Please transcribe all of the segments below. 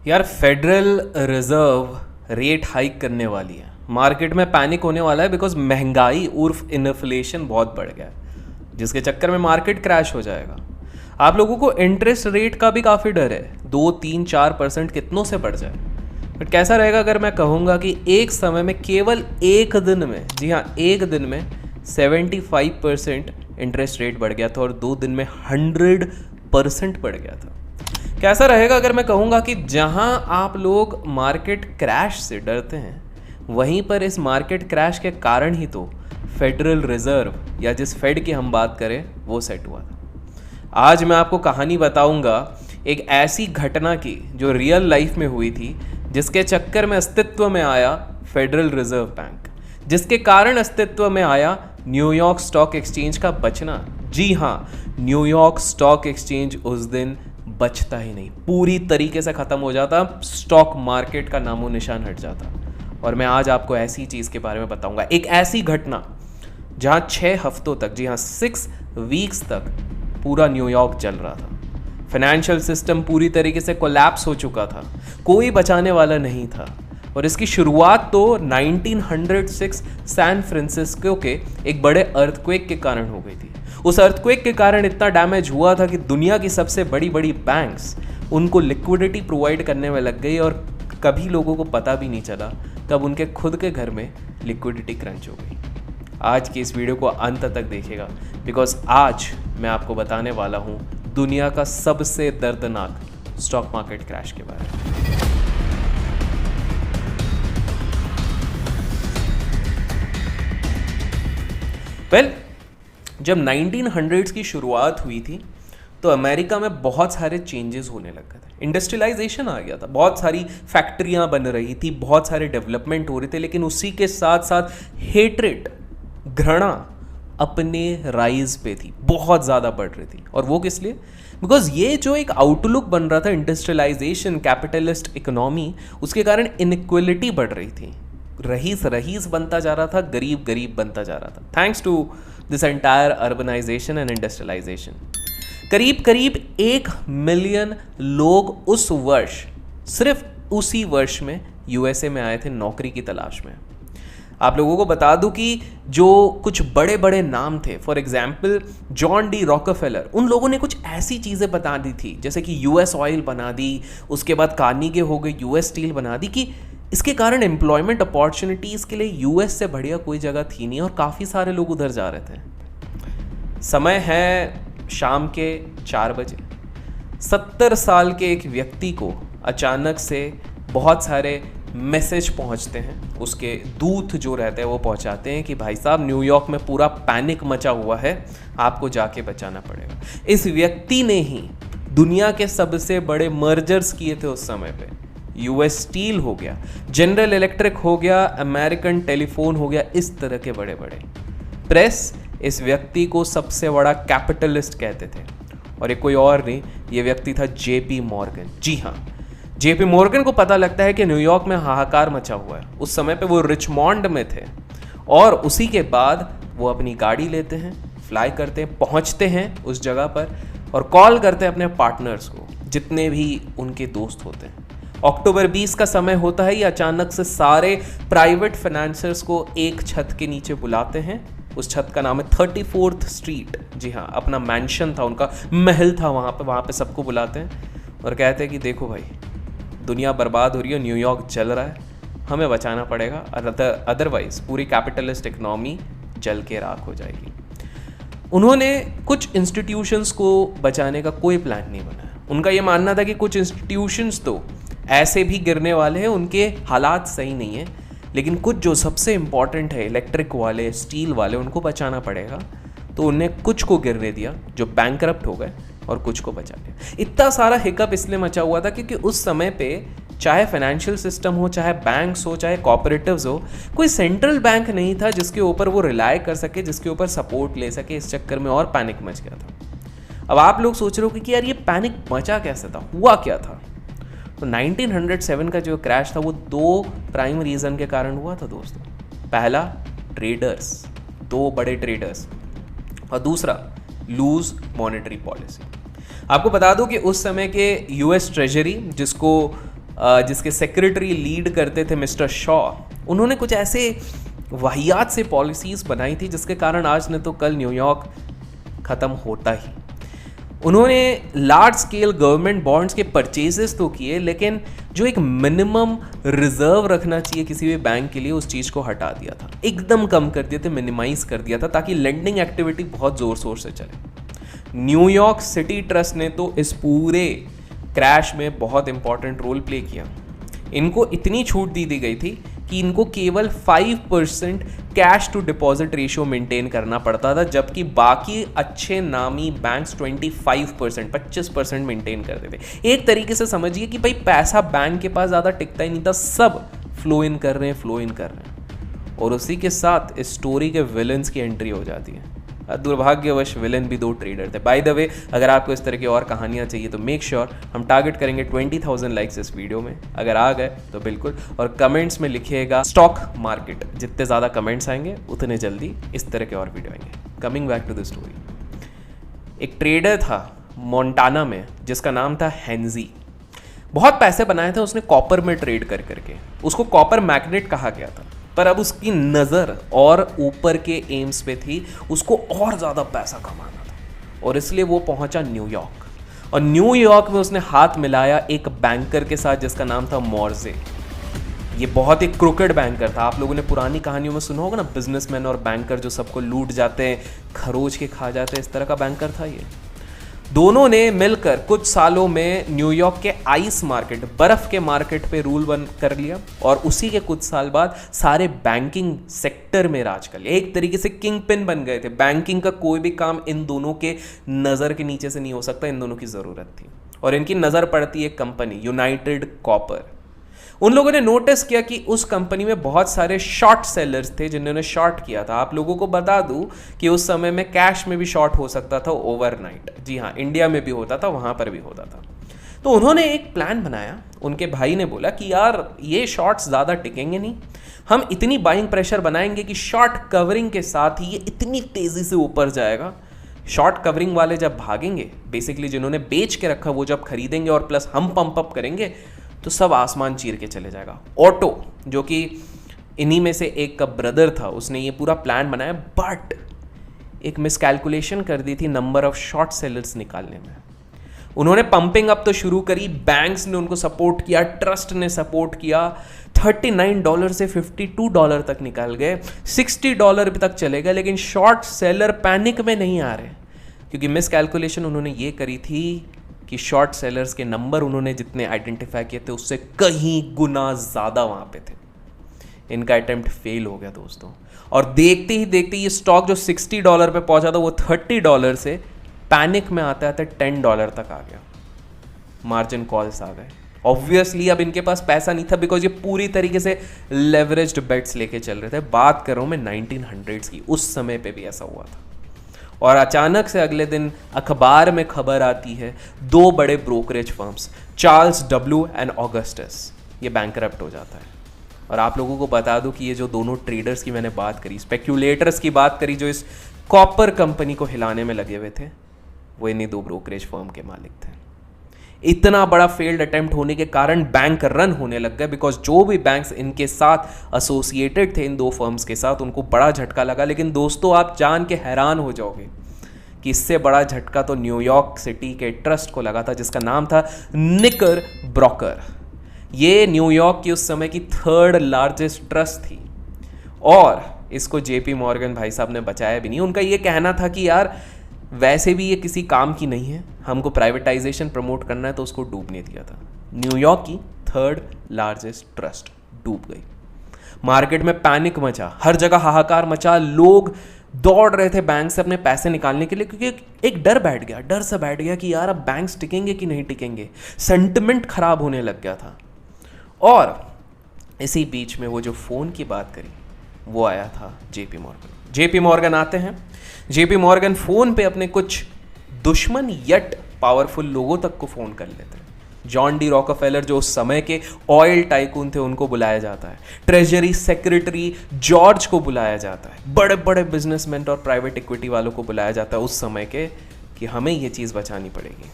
यार federal reserve rate hike करने वाली है। मार्केट में पैनिक होने वाला है बिकॉज महंगाई उर्फ इन्फ्लेशन बहुत बढ़ गया है, जिसके चक्कर में मार्केट क्रैश हो जाएगा। आप लोगों को इंटरेस्ट रेट का भी काफ़ी डर है, 2 3 4% कितनों से बढ़ जाए। बट कैसा रहेगा अगर मैं कहूँगा कि एक समय में केवल एक दिन में, जी हाँ एक दिन में 75% इंटरेस्ट रेट बढ़ गया था और 2 दिन में 100% बढ़ गया था। कैसा रहेगा अगर मैं कहूँगा कि जहाँ आप लोग मार्केट क्रैश से डरते हैं, वहीं पर इस मार्केट क्रैश के कारण ही तो फेडरल रिजर्व या जिस फेड की हम बात करें वो सेट हुआ था। आज मैं आपको कहानी बताऊंगा एक ऐसी घटना की जो रियल लाइफ में हुई थी, जिसके चक्कर में अस्तित्व में आया फेडरल रिजर्व बैंक, जिसके कारण अस्तित्व में आया न्यूयॉर्क स्टॉक एक्सचेंज का बचना। जी हाँ, न्यूयॉर्क स्टॉक एक्सचेंज उस दिन बचता ही नहीं, पूरी तरीके से ख़त्म हो जाता, स्टॉक मार्केट का नामो निशान हट जाता। और मैं आज आपको ऐसी चीज़ के बारे में बताऊंगा, एक ऐसी घटना जहां 6 हफ्तों तक, जी हाँ 6 वीक्स तक पूरा न्यूयॉर्क जल रहा था। फाइनेंशियल सिस्टम पूरी तरीके से कोलैप्स हो चुका था, कोई बचाने वाला नहीं था। और इसकी शुरुआत तो 1906 सैन फ्रांसिस्को के एक बड़े अर्थक्वेक के कारण हो गई थी। उस अर्थक्वेक के कारण इतना डैमेज हुआ था कि दुनिया की सबसे बड़ी बड़ी बैंक्स उनको लिक्विडिटी प्रोवाइड करने में लग गई और कभी लोगों को पता भी नहीं चला कब उनके खुद के घर में लिक्विडिटी क्रंच हो गई। आज की इस वीडियो को अंत तक देखिएगा, बिकॉज आज मैं आपको बताने वाला हूँ दुनिया का सबसे दर्दनाक स्टॉक मार्केट क्रैश के बारे में। वेल, जब 1900s की शुरुआत हुई थी तो अमेरिका में बहुत सारे चेंजेस होने लग गए थे। इंडस्ट्रियलाइजेशन आ गया था, बहुत सारी फैक्ट्रियां बन रही थी, बहुत सारे डेवलपमेंट हो रहे थे, लेकिन उसी के साथ साथ हेट्रेड, घृणा अपने राइज पे थी, बहुत ज़्यादा बढ़ रही थी। और वो किस लिए? बिकॉज ये जो एक आउटलुक बन रहा था इंडस्ट्रियलाइजेशन, कैपिटलिस्ट इकोनॉमी, उसके कारण इनइक्वलिटी बढ़ रही थी। रईस रईस बनता जा रहा था, गरीब गरीब बनता जा रहा था, thanks to this entire urbanisation and industrialisation. करीब करीब 1 मिलियन लोग उस वर्ष, सिर्फ उसी वर्ष में यूएसए में आए थे नौकरी की तलाश में। आप लोगों को बता दूं कि जो कुछ बड़े बड़े नाम थे, for example John D Rockefeller, उन लोगों ने कुछ ऐसी चीज़ें बता दी थी जैसे कि यूएस ऑयल बना दी, उसके बाद कार्नेगी हो गई, यूएस स्टील बना दी, कि इसके कारण एम्प्लॉयमेंट अपॉर्चुनिटीज़ के लिए यूएस से बढ़िया कोई जगह थी नहीं और काफ़ी सारे लोग उधर जा रहे थे। समय है शाम के 4 बजे। 70 साल के एक व्यक्ति को अचानक से बहुत सारे मैसेज पहुंचते हैं, उसके दूत जो रहते हैं वो पहुंचाते हैं कि भाई साहब न्यूयॉर्क में पूरा पैनिक मचा हुआ है, आपको जाके बचाना पड़ेगा। इस व्यक्ति ने ही दुनिया के सबसे बड़े मर्जर्स किए थे उस समय पे। यूएस स्टील हो गया, जनरल इलेक्ट्रिक हो गया, अमेरिकन टेलीफोन हो गया, इस तरह के बड़े बड़े। प्रेस इस व्यक्ति को सबसे बड़ा कैपिटलिस्ट कहते थे और ये कोई और नहीं, ये व्यक्ति था जेपी मॉर्गन। जी हाँ, जेपी मॉर्गन को पता लगता है कि न्यूयॉर्क में हाहाकार मचा हुआ है। उस समय पे वो रिचमॉन्ड में थे और उसी के बाद वो अपनी गाड़ी लेते हैं, फ्लाई करते हैं, पहुंचते हैं उस जगह पर और कॉल करते हैं अपने पार्टनर्स को, जितने भी उनके दोस्त होते हैं। अक्टूबर 20 का समय होता है, ये अचानक से सारे प्राइवेट फाइनेंसर्स को एक छत के नीचे बुलाते हैं। उस छत का नाम है 34th स्ट्रीट। जी हाँ, अपना मैंशन था, उनका महल था वहाँ पे सबको बुलाते हैं और कहते हैं कि देखो भाई, दुनिया बर्बाद हो रही है, न्यूयॉर्क जल रहा है, हमें बचाना पड़ेगा, अदरवाइज पूरी कैपिटलिस्ट इकनॉमी जल के राख हो जाएगी। उन्होंने कुछ इंस्टीट्यूशंस को बचाने का कोई प्लान नहीं बनाया। उनका ये मानना था कि कुछ इंस्टीट्यूशंस तो ऐसे भी गिरने वाले हैं, उनके हालात सही नहीं है, लेकिन कुछ जो सबसे इंपॉर्टेंट है, इलेक्ट्रिक वाले, स्टील वाले, उनको बचाना पड़ेगा। तो उन्हें कुछ को गिरने दिया जो बैंकरप्ट हो गए और कुछ को बचा लिया। इतना सारा हिकअप इसलिए मचा हुआ था क्योंकि उस समय पे चाहे फाइनेंशियल सिस्टम हो, चाहे बैंक्स हो, चाहे कॉपरेटिव्स हो, कोई सेंट्रल बैंक नहीं था जिसके ऊपर वो रिलाय कर सके, जिसके ऊपर सपोर्ट ले सके। इस चक्कर में और पैनिक मच गया था। अब आप लोग सोच रहे हो कि यार ये पैनिक मचा कैसे था, हुआ क्या था? तो 1907 का जो क्रैश था वो 2 प्राइम रीज़न के कारण हुआ था दोस्तों। पहला, ट्रेडर्स, 2 बड़े ट्रेडर्स, और दूसरा लूज मॉनेटरी पॉलिसी। आपको बता दूं कि उस समय के यूएस ट्रेजरी, जिसको जिसके सेक्रेटरी लीड करते थे मिस्टर शॉ, उन्होंने कुछ ऐसे वाहियात से पॉलिसीज़ बनाई थी जिसके कारण आज न तो कल न्यूयॉर्क ख़त्म होता ही। उन्होंने लार्ज स्केल गवर्नमेंट बॉन्ड्स के परचेजेस तो किए, लेकिन जो एक मिनिमम रिजर्व रखना चाहिए किसी भी बैंक के लिए उस चीज़ को हटा दिया था, एकदम कम कर दिए थे, मिनिमाइज कर दिया था, ताकि लेंडिंग एक्टिविटी बहुत ज़ोर शोर से चले। न्यूयॉर्क सिटी ट्रस्ट ने तो इस पूरे क्रैश में बहुत इंपॉर्टेंट रोल प्ले किया। इनको इतनी छूट दी गई थी कि इनको केवल 5% cash to deposit ratio maintain करना पड़ता था, जबकि बाकी अच्छे नामी बैंक्स 25% मेंटेन करते थे। एक तरीके से समझिए कि भाई पैसा बैंक के पास ज़्यादा टिकता ही नहीं था, सब फ्लो इन कर रहे हैं। और उसी के साथ इस स्टोरी के विलन्स की एंट्री हो जाती है। दुर्भाग्यवश विलन भी 2 ट्रेडर थे। बाय द वे, अगर आपको इस तरह की और कहानियाँ चाहिए तो मेक श्योर हम टारगेट करेंगे 20,000 लाइक्स इस वीडियो में। अगर आ गए तो बिल्कुल, और कमेंट्स में लिखिएगा स्टॉक मार्केट। जितने ज़्यादा कमेंट्स आएंगे उतने जल्दी इस तरह के और वीडियो आएंगे। Coming back to the story, एक ट्रेडर था मोंटाना में जिसका नाम था हेनजी। बहुत पैसे बनाए थे उसने कॉपर में ट्रेड कर करके, उसको कॉपर मैग्नेट कहा गया था। पर अब उसकी नज़र और ऊपर के एम्स पे थी, उसको और ज़्यादा पैसा कमाना था, और इसलिए वो पहुंचा न्यूयॉर्क। और न्यूयॉर्क में उसने हाथ मिलाया एक बैंकर के साथ जिसका नाम था मॉर्जे। ये बहुत ही क्रूकेड बैंकर था। आप लोगों ने पुरानी कहानियों में सुना होगा ना, बिजनेसमैन और बैंकर जो सबको लूट जाते हैं, खरोच के खा जाते हैं, इस तरह का बैंकर था ये। दोनों ने मिलकर कुछ सालों में न्यूयॉर्क के आइस मार्केट, बर्फ के मार्केट पे रूल बन कर लिया, और उसी के कुछ साल बाद सारे बैंकिंग सेक्टर में राज कर लिया। एक तरीके से किंग पिन बन गए थे। बैंकिंग का कोई भी काम इन दोनों के नज़र के नीचे से नहीं हो सकता, इन दोनों की ज़रूरत थी। और इनकी नज़र पड़ती है कंपनी यूनाइटेड कॉपर। उन लोगों ने नोटिस किया कि उस कंपनी में बहुत सारे शॉर्ट सेलर्स थे जिन्होंने शॉर्ट किया था। आप लोगों को बता दूं कि उस समय में कैश में भी शॉर्ट हो सकता था ओवरनाइट। जी हाँ, इंडिया में भी होता था, वहाँ पर भी होता था। तो उन्होंने एक प्लान बनाया। उनके भाई ने बोला कि यार ये शॉर्ट्स ज़्यादा टिकेंगे नहीं, हम इतनी बाइंग प्रेशर बनाएंगे कि शॉर्ट कवरिंग के साथ ही ये इतनी तेज़ी से ऊपर जाएगा। शॉर्ट कवरिंग वाले जब भागेंगे, बेसिकली जिन्होंने बेच के रखा वो जब खरीदेंगे और प्लस हम पंप अप करेंगे, तो सब आसमान चीर के चले जाएगा। ऑटो, जो कि इन्हीं में से एक का ब्रदर था, उसने ये पूरा प्लान बनाया, बट एक मिसकैलकुलेशन कर दी थी नंबर ऑफ शॉर्ट सेलर्स निकालने में। उन्होंने पंपिंग अप तो शुरू करी, बैंक्स ने उनको सपोर्ट किया, ट्रस्ट ने सपोर्ट किया, $39 से $52 तक निकल गए, $60 तक चले गए, लेकिन शॉर्ट सेलर पैनिक में नहीं आ रहे, क्योंकि मिसकैलकुलेशन उन्होंने ये करी थी कि शॉर्ट सेलर्स के नंबर उन्होंने जितने आइडेंटिफाई किए थे उससे कहीं गुना ज़्यादा वहाँ पे थे। इनका अटेम्प्ट फेल हो गया दोस्तों, और देखते ही देखते ये स्टॉक जो $60 पे पहुंचा था वो $30 से पैनिक में आते आते $10 तक आ गया। मार्जिन कॉल्स आ गए। ऑब्वियसली अब इनके पास पैसा नहीं था, बिकॉज ये पूरी तरीके से लेवरेज्ड बेट्स लेके चल रहे थे। बात कर रहा हूँ मैं 1900s की, उस समय पे भी ऐसा हुआ था। और अचानक से अगले दिन अखबार में खबर आती है, 2 बड़े brokerage firms Charles W and Augustus, ये बैंकरप्ट हो जाता है। और आप लोगों को बता दूं कि ये जो दोनों ट्रेडर्स की मैंने बात करी, स्पेक्यूलेटर्स की बात करी, जो इस कॉपर कंपनी को हिलाने में लगे हुए थे, वो इन्हीं 2 ब्रोकरेज फर्म के मालिक थे। इतना बड़ा फेल्ड अटेम्प्ट होने के कारण बैंक रन होने लग गए, बिकॉज जो भी बैंक्स इनके साथ एसोसिएटेड थे इन 2 फर्म्स के साथ, उनको बड़ा झटका लगा। लेकिन दोस्तों, आप जान के हैरान हो जाओगे कि इससे बड़ा झटका तो न्यूयॉर्क सिटी के ट्रस्ट को लगा था, जिसका नाम था निकरबॉकर। ये न्यूयॉर्क की उस समय की 3rd लार्जेस्ट ट्रस्ट थी, और इसको जेपी मॉर्गन भाई साहब ने बचाया भी नहीं। उनका ये कहना था कि यार वैसे भी ये किसी काम की नहीं है, हमको प्राइवेटाइजेशन प्रमोट करना है, तो उसको डूबने दिया था। न्यूयॉर्क की 3rd लार्जेस्ट ट्रस्ट डूब गई। मार्केट में पैनिक मचा, हर जगह हाहाकार मचा, लोग दौड़ रहे थे बैंक से अपने पैसे निकालने के लिए, क्योंकि एक डर बैठ गया, डर सा बैठ गया कि यार अब बैंक्स टिकेंगे कि नहीं टिकेंगे। सेंटिमेंट खराब होने लग गया था। और इसी बीच में वो जो फ़ोन की बात करी, वो आया था जेपी मॉर्गन। जेपी मॉर्गन आते हैं, जेपी मॉर्गन फ़ोन पे अपने कुछ दुश्मन यट पावरफुल लोगों तक को फ़ोन कर लेते हैं। जॉन डी रॉकफेलर, जो उस समय के ऑयल टाइकून थे, उनको बुलाया जाता है। ट्रेजरी सेक्रेटरी जॉर्ज को बुलाया जाता है। बड़े बड़े बिजनेसमैन और प्राइवेट इक्विटी वालों को बुलाया जाता है उस समय के, कि हमें ये चीज़ बचानी पड़ेगी।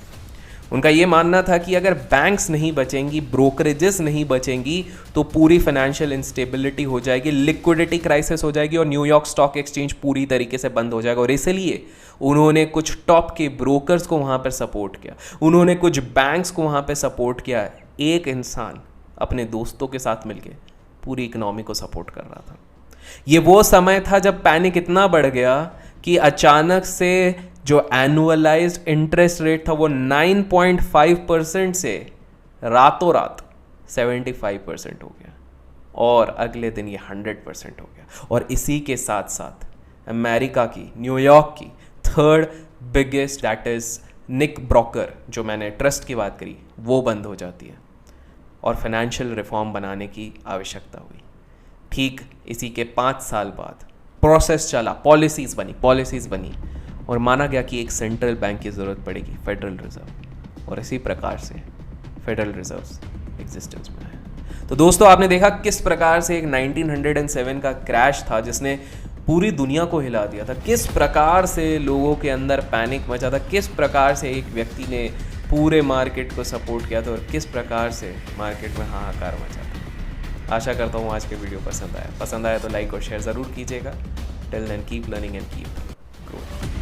उनका ये मानना था कि अगर बैंक्स नहीं बचेंगी, ब्रोकरेजेस नहीं बचेंगी, तो पूरी फाइनेंशियल इंस्टेबिलिटी हो जाएगी, लिक्विडिटी क्राइसिस हो जाएगी और न्यूयॉर्क स्टॉक एक्सचेंज पूरी तरीके से बंद हो जाएगा। और इसलिए उन्होंने कुछ टॉप के ब्रोकर्स को वहाँ पर सपोर्ट किया, उन्होंने कुछ बैंक्स को वहाँ पर सपोर्ट किया। एक इंसान अपने दोस्तों के साथ मिलकर पूरी इकोनॉमी को सपोर्ट कर रहा था। ये वो समय था जब पैनिक इतना बढ़ गया कि अचानक से जो एनुअलाइज्ड इंटरेस्ट रेट था वो 9.5% से रातों रात 75% हो गया और अगले दिन ये 100% हो गया। और इसी के साथ साथ अमेरिका की, न्यूयॉर्क की third biggest, that is Nick broker, जो मैंने ट्रस्ट की बात करी, वो बंद हो जाती है और फाइनेंशियल रिफॉर्म बनाने की आवश्यकता हुई। ठीक इसी के 5 साल बाद प्रोसेस चला, पॉलिसीज़ बनी और माना गया कि एक सेंट्रल बैंक की ज़रूरत पड़ेगी, फेडरल रिजर्व। और इसी प्रकार से फेडरल रिजर्व एग्जिस्टेंस में है। तो दोस्तों, आपने देखा किस प्रकार से एक 1907 का क्रैश था जिसने पूरी दुनिया को हिला दिया था, किस प्रकार से लोगों के अंदर पैनिक मचा था, किस प्रकार से एक व्यक्ति ने पूरे मार्केट को सपोर्ट किया था और किस प्रकार से मार्केट में हाहाकार मचा था। आशा करता हूँ आज के वीडियो पसंद आया तो लाइक और शेयर ज़रूर कीजिएगा। Till then keep learning and keep growing.